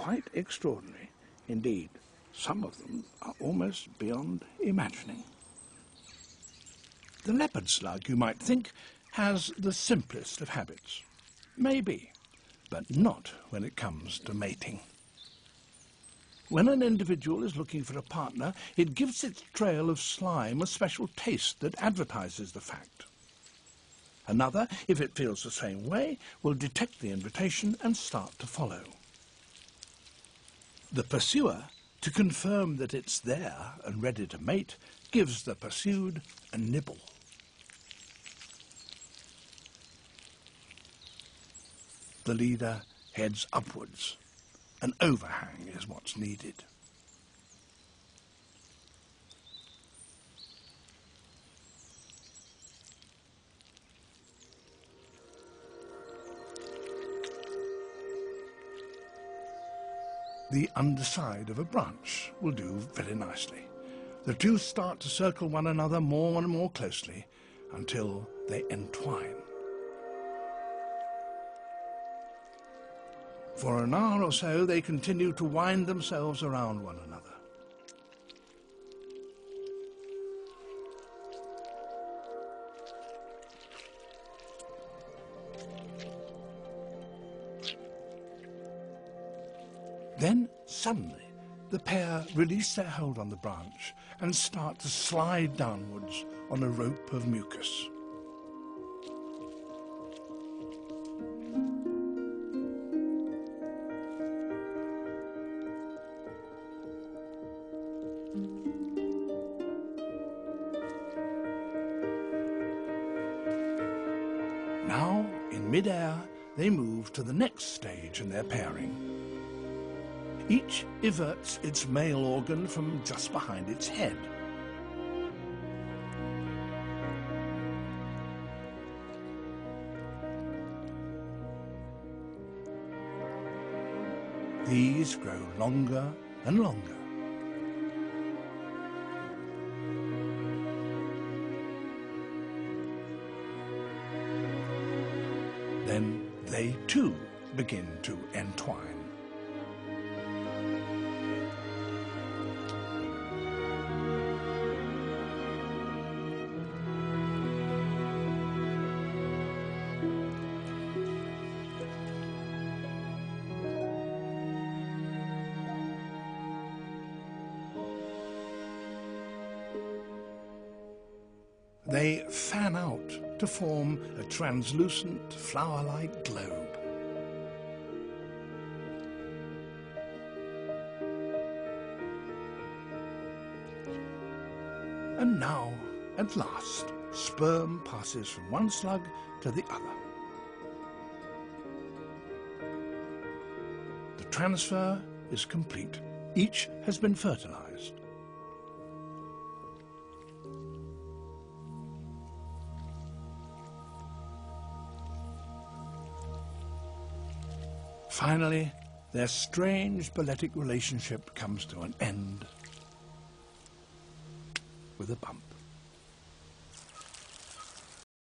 quite extraordinary. Indeed, some of them are almost beyond imagining. The leopard slug, you might think, has the simplest of habits. Maybe, but not when it comes to mating. When an individual is looking for a partner, it gives its trail of slime a special taste that advertises the fact. Another, if it feels the same way, will detect the invitation and start to follow. The pursuer, to confirm that it's there and ready to mate, gives the pursued a nibble. The leader heads upwards. An overhang is what's needed. The underside of a branch will do very nicely. The two start to circle one another more and more closely until they entwine. For an hour or so, they continue to wind themselves around one another. Then, suddenly, the pair release their hold on the branch and start to slide downwards on a rope of mucus. Now, in mid-air, they move to the next stage in their pairing. Each everts its male organ from just behind its head. These grow longer and longer. Then they too begin to entwine. They fan out to form a translucent, flower-like globe. And now, at last, sperm passes from one slug to the other. The transfer is complete. Each has been fertilized. Finally, their strange balletic relationship comes to an end with a bump.